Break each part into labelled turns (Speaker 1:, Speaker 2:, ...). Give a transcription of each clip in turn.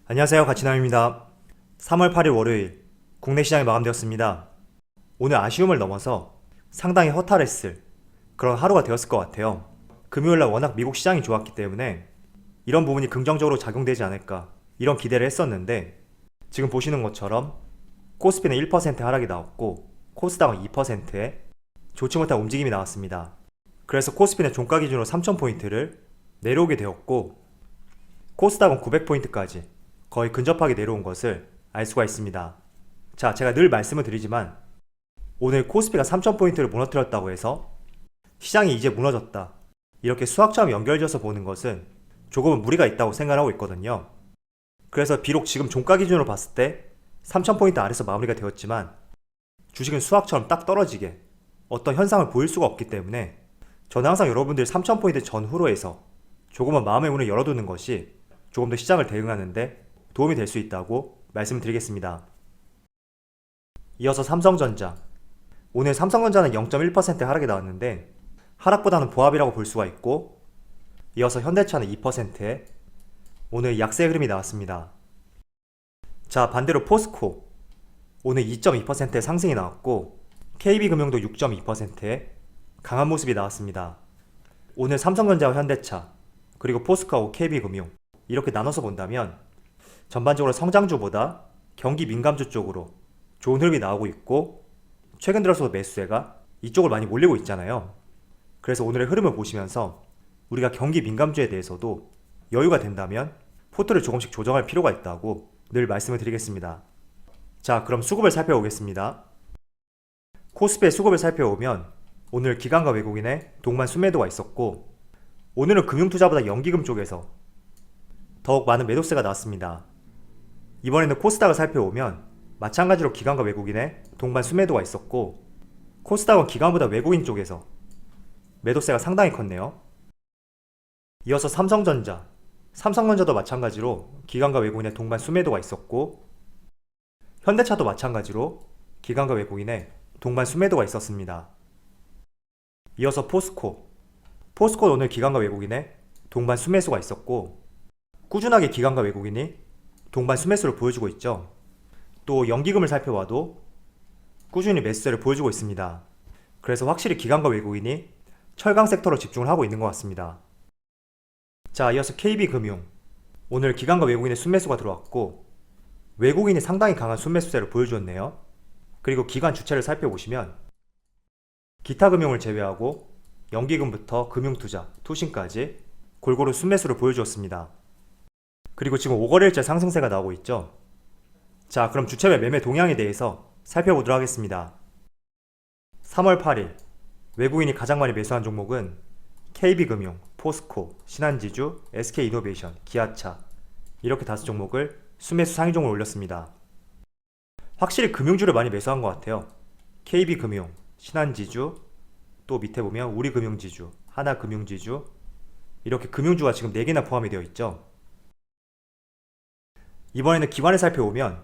Speaker 1: 안녕하세요, 가치남입니다. 3월 8일 월요일 국내 시장이 마감되었습니다. 오늘 아쉬움을 넘어서 상당히 허탈했을 그런 하루가 되었을 것 같아요. 금요일날 워낙 미국 시장이 좋았기 때문에 이런 부분이 긍정적으로 작용되지 않을까 이런 기대를 했었는데, 지금 보시는 것처럼 코스피는 1% 하락이 나왔고 코스닥은 2%의 좋지 못한 움직임이 나왔습니다. 그래서 코스피는 종가 기준으로 3000포인트를 내려오게 되었고, 코스닥은 900포인트까지 거의 근접하게 내려온 것을 알 수가 있습니다. 자, 제가 늘 말씀을 드리지만 오늘 코스피가 3000포인트를 무너뜨렸다고 해서 시장이 이제 무너졌다, 이렇게 수학처럼 연결져서 보는 것은 조금은 무리가 있다고 생각하고 있거든요. 그래서 비록 지금 종가 기준으로 봤을 때 3000포인트 아래서 마무리가 되었지만 주식은 수학처럼 딱 떨어지게 어떤 현상을 보일 수가 없기 때문에 저는 항상 여러분들 3000포인트 전후로 해서 조금은 마음의 문을 열어두는 것이 조금 더 시장을 대응하는데 도움이 될 수 있다고 말씀드리겠습니다. 이어서 삼성전자. 오늘 삼성전자는 0.1% 하락이 나왔는데 하락보다는 보합이라고 볼 수가 있고, 이어서 현대차는 2%의 오늘 약세 흐름이 나왔습니다. 자, 반대로 포스코. 오늘 2.2%의 상승이 나왔고 KB금융도 6.2%의 강한 모습이 나왔습니다. 오늘 삼성전자와 현대차 그리고 포스코하고 KB금융 이렇게 나눠서 본다면 전반적으로 성장주보다 경기 민감주 쪽으로 좋은 흐름이 나오고 있고, 최근 들어서 매수세가 이쪽을 많이 몰리고 있잖아요. 그래서 오늘의 흐름을 보시면서 우리가 경기 민감주에 대해서도 여유가 된다면 포트를 조금씩 조정할 필요가 있다고 늘 말씀을 드리겠습니다. 자, 그럼 수급을 살펴보겠습니다. 코스피의 수급을 살펴보면 오늘 기관과 외국인의 동반 순매도가 있었고, 오늘은 금융투자보다 연기금 쪽에서 더욱 많은 매도세가 나왔습니다. 이번에는 코스닥을 살펴보면 마찬가지로 기관과 외국인의 동반 순매도가 있었고, 코스닥은 기관보다 외국인 쪽에서 매도세가 상당히 컸네요. 이어서 삼성전자도 마찬가지로 기관과 외국인의 동반 순매도가 있었고, 현대차도 마찬가지로 기관과 외국인의 동반 순매도가 있었습니다. 이어서 포스코는 오늘 기관과 외국인의 동반 순매수가 있었고, 꾸준하게 기관과 외국인이 동반 순매수를 보여주고 있죠. 또 연기금을 살펴봐도 꾸준히 매수세를 보여주고 있습니다. 그래서 확실히 기관과 외국인이 철강 섹터로 집중을 하고 있는 것 같습니다. 자, 이어서 KB금융. 오늘 기관과 외국인의 순매수가 들어왔고 외국인이 상당히 강한 순매수세를 보여주었네요. 그리고 기관 주체를 살펴보시면 기타금융을 제외하고 연기금부터 금융투자, 투신까지 골고루 순매수를 보여주었습니다. 그리고 지금 5거래일째 상승세가 나오고 있죠. 자, 그럼 주체별 매매 동향에 대해서 살펴보도록 하겠습니다. 3월 8일 외국인이 가장 많이 매수한 종목은 KB금융, 포스코, 신한지주, SK이노베이션, 기아차 이렇게 5종목을 순매수 상위종을 올렸습니다. 확실히 금융주를 많이 매수한 것 같아요. KB금융, 신한지주, 또 밑에 보면 우리금융지주, 하나금융지주, 이렇게 금융주가 지금 4개나 포함이 되어 있죠. 이번에는 기관을 살펴보면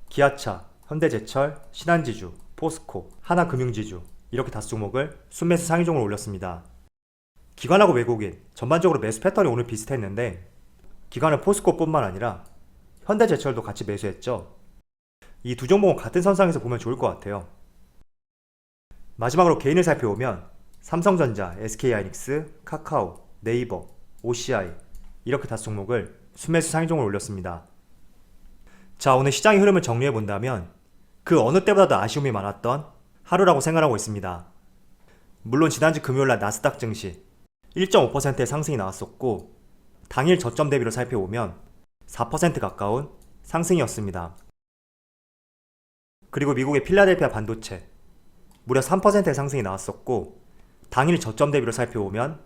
Speaker 1: 기아차, 현대제철, 신한지주, 포스코, 하나금융지주 이렇게 5종목을 순매수 상위종을 올렸습니다. 기관하고 외국인 전반적으로 매수 패턴이 오늘 비슷했는데, 기관은 포스코뿐만 아니라 현대제철도 같이 매수했죠. 이 두 종목은 같은 선상에서 보면 좋을 것 같아요. 마지막으로 개인을 살펴보면 삼성전자, SK하이닉스, 카카오, 네이버, OCI 이렇게 5종목을 순매수 상위종을 올렸습니다. 자, 오늘 시장의 흐름을 정리해 본다면 그 어느 때보다도 아쉬움이 많았던 하루라고 생각하고 있습니다. 물론 지난주 금요일날 나스닥 증시 1.5%의 상승이 나왔었고, 당일 저점 대비로 살펴보면 4% 가까운 상승이었습니다. 그리고 미국의 필라델피아 반도체 무려 3%의 상승이 나왔었고, 당일 저점 대비로 살펴보면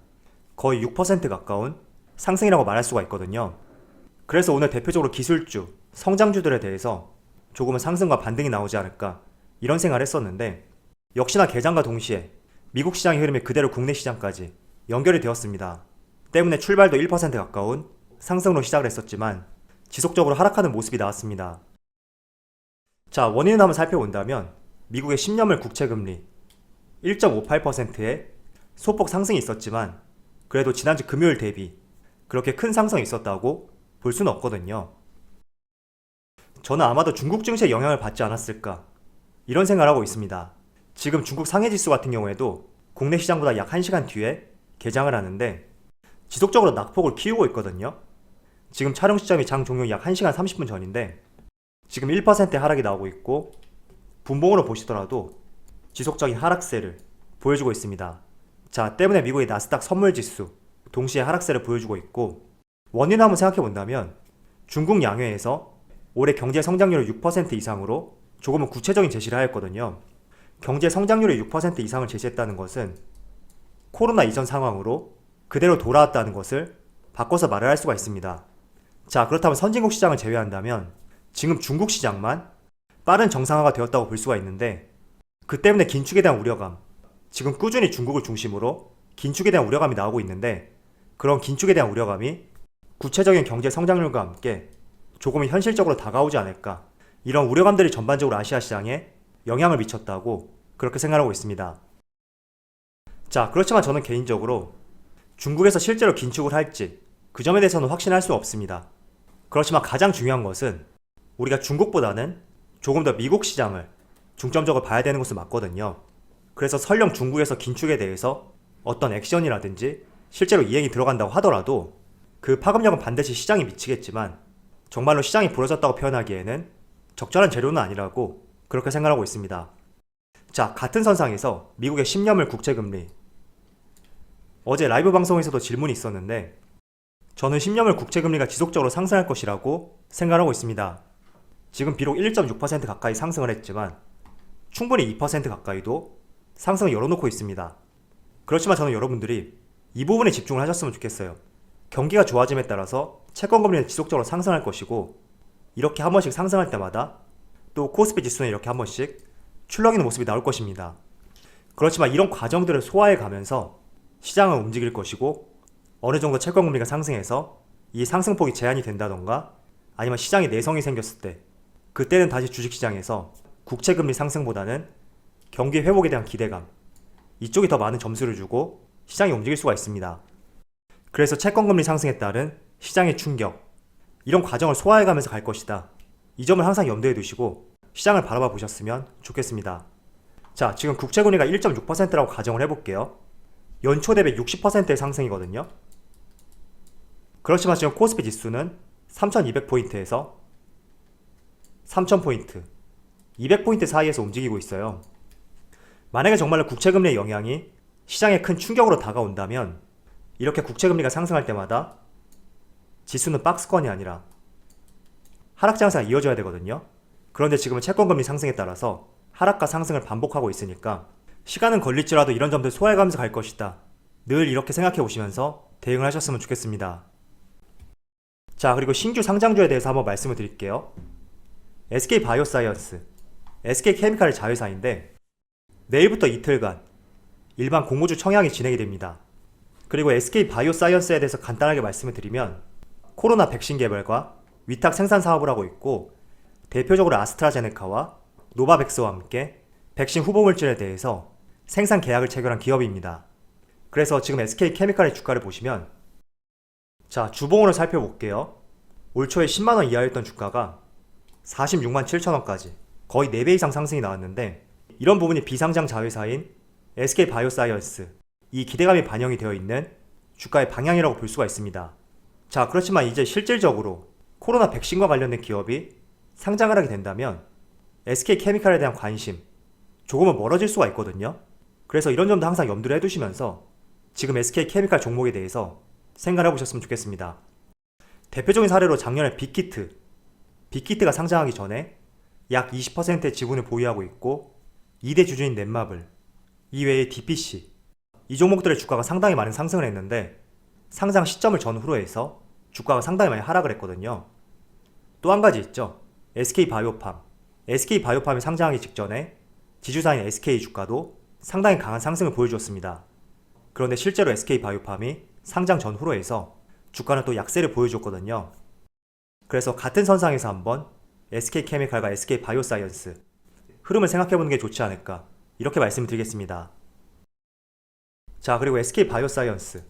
Speaker 1: 거의 6% 가까운 상승이라고 말할 수가 있거든요. 그래서 오늘 대표적으로 기술주, 성장주들에 대해서 조금은 상승과 반등이 나오지 않을까 이런 생각을 했었는데, 역시나 개장과 동시에 미국 시장의 흐름이 그대로 국내 시장까지 연결이 되었습니다. 때문에 출발도 1% 가까운 상승으로 시작을 했었지만 지속적으로 하락하는 모습이 나왔습니다. 자, 원인을 한번 살펴본다면 미국의 10년물 국채금리 1.58%의 소폭 상승이 있었지만 그래도 지난주 금요일 대비 그렇게 큰 상승이 있었다고 볼 수는 없거든요. 저는 아마도 중국 증시의 영향을 받지 않았을까 이런 생각을 하고 있습니다. 지금 중국 상해지수 같은 경우에도 국내 시장보다 약 1시간 뒤에 개장을 하는데 지속적으로 낙폭을 키우고 있거든요. 지금 촬영 시점이 장 종료 약 1시간 30분 전인데 지금 1%의 하락이 나오고 있고 분봉으로 보시더라도 지속적인 하락세를 보여주고 있습니다. 자, 때문에 미국의 나스닥 선물지수 동시에 하락세를 보여주고 있고, 원인을 한번 생각해 본다면 중국 양회에서 올해 경제 성장률을 6% 이상으로 조금은 구체적인 제시를 하였거든요. 경제 성장률이 6% 이상을 제시했다는 것은 코로나 이전 상황으로 그대로 돌아왔다는 것을 바꿔서 말을 할 수가 있습니다. 자, 그렇다면 선진국 시장을 제외한다면 지금 중국 시장만 빠른 정상화가 되었다고 볼 수가 있는데, 그 때문에 긴축에 대한 우려감, 지금 꾸준히 중국을 중심으로 긴축에 대한 우려감이 나오고 있는데, 그런 긴축에 대한 우려감이 구체적인 경제 성장률과 함께 조금은 현실적으로 다가오지 않을까, 이런 우려감들이 전반적으로 아시아 시장에 영향을 미쳤다고 그렇게 생각하고 있습니다. 자, 그렇지만 저는 개인적으로 중국에서 실제로 긴축을 할지 그 점에 대해서는 확신할 수 없습니다. 그렇지만 가장 중요한 것은 우리가 중국보다는 조금 더 미국 시장을 중점적으로 봐야 되는 것은 맞거든요. 그래서 설령 중국에서 긴축에 대해서 어떤 액션이라든지 실제로 이행이 들어간다고 하더라도 그 파급력은 반드시 시장에 미치겠지만 정말로 시장이 부러졌다고 표현하기에는 적절한 재료는 아니라고 그렇게 생각하고 있습니다. 자, 같은 선상에서 미국의 10년물 국채금리, 어제 라이브 방송에서도 질문이 있었는데 저는 10년물 국채금리가 지속적으로 상승할 것이라고 생각하고 있습니다. 지금 비록 1.6% 가까이 상승을 했지만 충분히 2% 가까이도 상승을 열어놓고 있습니다. 그렇지만 저는 여러분들이 이 부분에 집중을 하셨으면 좋겠어요. 경기가 좋아짐에 따라서 채권금리는 지속적으로 상승할 것이고, 이렇게 한 번씩 상승할 때마다 또 코스피 지수는 이렇게 한 번씩 출렁이는 모습이 나올 것입니다. 그렇지만 이런 과정들을 소화해 가면서 시장은 움직일 것이고, 어느 정도 채권금리가 상승해서 이 상승폭이 제한이 된다던가 아니면 시장에 내성이 생겼을 때 그때는 다시 주식시장에서 국채금리 상승보다는 경기 회복에 대한 기대감, 이쪽이 더 많은 점수를 주고 시장이 움직일 수가 있습니다. 그래서 채권금리 상승에 따른 시장의 충격, 이런 과정을 소화해가면서 갈 것이다, 이 점을 항상 염두에 두시고 시장을 바라봐 보셨으면 좋겠습니다. 자, 지금 국채금리가 1.6%라고 가정을 해볼게요. 연초 대비 60%의 상승이거든요. 그렇지만 지금 코스피 지수는 3200포인트에서 3000포인트, 200포인트 사이에서 움직이고 있어요. 만약에 정말로 국채금리의 영향이 시장에 큰 충격으로 다가온다면 이렇게 국채금리가 상승할 때마다 지수는 박스권이 아니라 하락 장세가 이어져야 되거든요. 그런데 지금은 채권금리 상승에 따라서 하락과 상승을 반복하고 있으니까 시간은 걸릴지라도 이런 점들 소화해가면서 갈 것이다, 늘 이렇게 생각해 보시면서 대응을 하셨으면 좋겠습니다. 자, 그리고 신규 상장주에 대해서 한번 말씀을 드릴게요. SK바이오사이언스, SK케미칼의 자회사인데 내일부터 이틀간 일반 공모주 청약이 진행이 됩니다. 그리고 SK바이오사이언스에 대해서 간단하게 말씀을 드리면 코로나 백신 개발과 위탁 생산 사업을 하고 있고, 대표적으로 아스트라제네카와 노바백스와 함께 백신 후보물질에 대해서 생산 계약을 체결한 기업입니다. 그래서 지금 SK케미칼의 주가를 보시면, 자, 주봉으로 살펴볼게요. 올 초에 10만원 이하였던 주가가 46만 7천원까지 거의 4배 이상 상승이 나왔는데, 이런 부분이 비상장 자회사인 SK바이오사이언스, 이 기대감이 반영이 되어 있는 주가의 방향이라고 볼 수가 있습니다. 자, 그렇지만 이제 실질적으로 코로나 백신과 관련된 기업이 상장을 하게 된다면 SK케미칼에 대한 관심 조금은 멀어질 수가 있거든요. 그래서 이런 점도 항상 염두를 해두시면서 지금 SK케미칼 종목에 대해서 생각해 보셨으면 좋겠습니다. 대표적인 사례로 작년에 빅히트가 상장하기 전에 약 20%의 지분을 보유하고 있고 2대 주주인 넷마블, 이외에 DPC, 이 종목들의 주가가 상당히 많은 상승을 했는데 상장 시점을 전후로 해서 주가가 상당히 많이 하락을 했거든요. 또 한 가지 있죠. SK바이오팜. SK바이오팜이 상장하기 직전에 지주사인 SK 주가도 상당히 강한 상승을 보여주었습니다. 그런데 실제로 SK바이오팜이 상장 전후로 해서 주가는 또 약세를 보여줬거든요. 그래서 같은 선상에서 한번 SK케미칼과 SK바이오사이언스 흐름을 생각해보는 게 좋지 않을까, 이렇게 말씀을 드리겠습니다. 자, 그리고 SK바이오사이언스,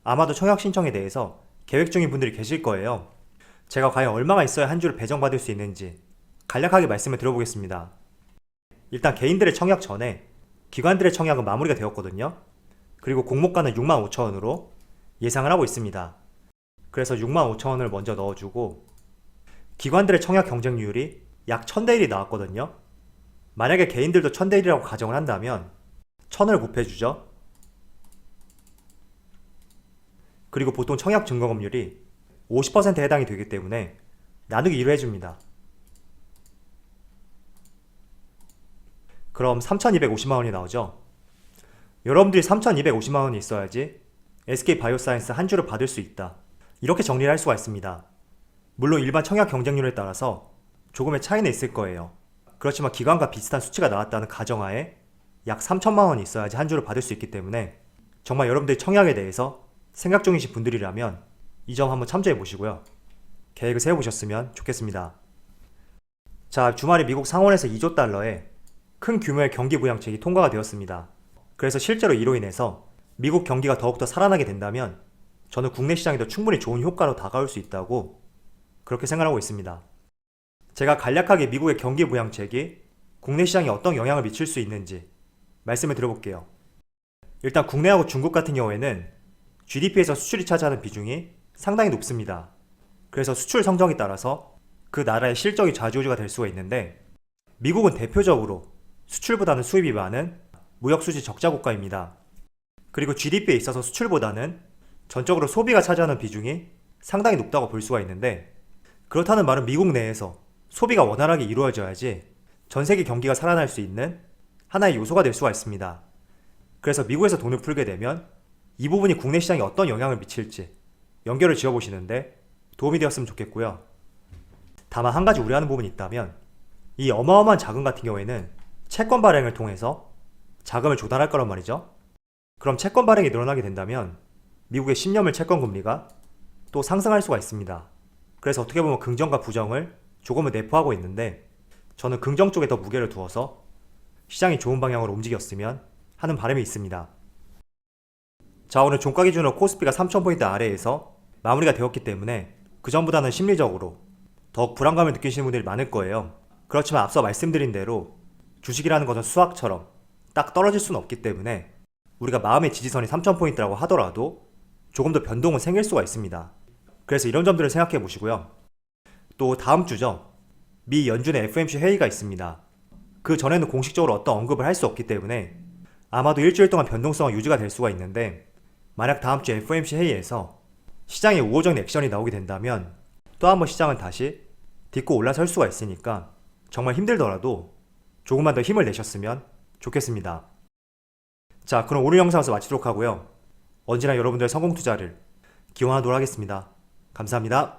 Speaker 1: 아마도 청약 신청에 대해서 계획 중인 분들이 계실 거예요. 제가 과연 얼마가 있어야 한 주를 배정받을 수 있는지 간략하게 말씀을 드려보겠습니다. 일단 개인들의 청약 전에 기관들의 청약은 마무리가 되었거든요. 그리고 공모가는 65,000원으로 예상을 하고 있습니다. 그래서 65,000원을 먼저 넣어주고 기관들의 청약 경쟁률이 약 1000대 1이 나왔거든요. 만약에 개인들도 1000대 1이라고 가정을 한다면 1000을 곱해주죠. 그리고 보통 청약 증거금률이 50%에 해당이 되기 때문에 나누기 2로 해줍니다. 그럼 3250만원이 나오죠. 여러분들이 3250만원이 있어야지 SK바이오사이언스 한 주를 받을 수 있다, 이렇게 정리를 할 수가 있습니다. 물론 일반 청약 경쟁률에 따라서 조금의 차이는 있을 거예요. 그렇지만 기관과 비슷한 수치가 나왔다는 가정하에 약 3천만원이 있어야지 한 주를 받을 수 있기 때문에 정말 여러분들이 청약에 대해서 생각 중이신 분들이라면 이 점 한번 참조해 보시고요. 계획을 세워보셨으면 좋겠습니다. 자, 주말에 미국 상원에서 2조 달러의 큰 규모의 경기 부양책이 통과가 되었습니다. 그래서 실제로 이로 인해서 미국 경기가 더욱더 살아나게 된다면 저는 국내 시장에도 충분히 좋은 효과로 다가올 수 있다고 그렇게 생각하고 있습니다. 제가 간략하게 미국의 경기 부양책이 국내 시장에 어떤 영향을 미칠 수 있는지 말씀을 드려볼게요. 일단 국내하고 중국 같은 경우에는 GDP에서 수출이 차지하는 비중이 상당히 높습니다. 그래서 수출 성적에 따라서 그 나라의 실적이 좌지우지가 될 수가 있는데, 미국은 대표적으로 수출보다는 수입이 많은 무역수지 적자 국가입니다. 그리고 GDP에 있어서 수출보다는 전적으로 소비가 차지하는 비중이 상당히 높다고 볼 수가 있는데, 그렇다는 말은 미국 내에서 소비가 원활하게 이루어져야지 전 세계 경기가 살아날 수 있는 하나의 요소가 될 수가 있습니다. 그래서 미국에서 돈을 풀게 되면 이 부분이 국내 시장에 어떤 영향을 미칠지 연결을 지어보시는데 도움이 되었으면 좋겠고요. 다만 한 가지 우려하는 부분이 있다면, 이 어마어마한 자금 같은 경우에는 채권 발행을 통해서 자금을 조달할 거란 말이죠. 그럼 채권 발행이 늘어나게 된다면 미국의 10년물 채권 금리가 또 상승할 수가 있습니다. 그래서 어떻게 보면 긍정과 부정을 조금은 내포하고 있는데, 저는 긍정 쪽에 더 무게를 두어서 시장이 좋은 방향으로 움직였으면 하는 바람이 있습니다. 자, 오늘 종가 기준으로 코스피가 3000포인트 아래에서 마무리가 되었기 때문에 그 전보다는 심리적으로 더욱 불안감을 느끼시는 분들이 많을 거예요. 그렇지만 앞서 말씀드린 대로 주식이라는 것은 수학처럼 딱 떨어질 수는 없기 때문에 우리가 마음의 지지선이 3000포인트라고 하더라도 조금 더 변동은 생길 수가 있습니다. 그래서 이런 점들을 생각해 보시고요. 또 다음 주죠, 미 연준의 FOMC 회의가 있습니다. 그 전에는 공식적으로 어떤 언급을 할 수 없기 때문에 아마도 일주일 동안 변동성은 유지가 될 수가 있는데, 만약 다음 주 FOMC 회의에서 시장에 우호적인 액션이 나오게 된다면 또 한번 시장은 다시 딛고 올라설 수가 있으니까 정말 힘들더라도 조금만 더 힘을 내셨으면 좋겠습니다. 자, 그럼 오늘 영상에서 마치도록 하고요. 언제나 여러분들의 성공 투자를 기원하도록 하겠습니다. 감사합니다.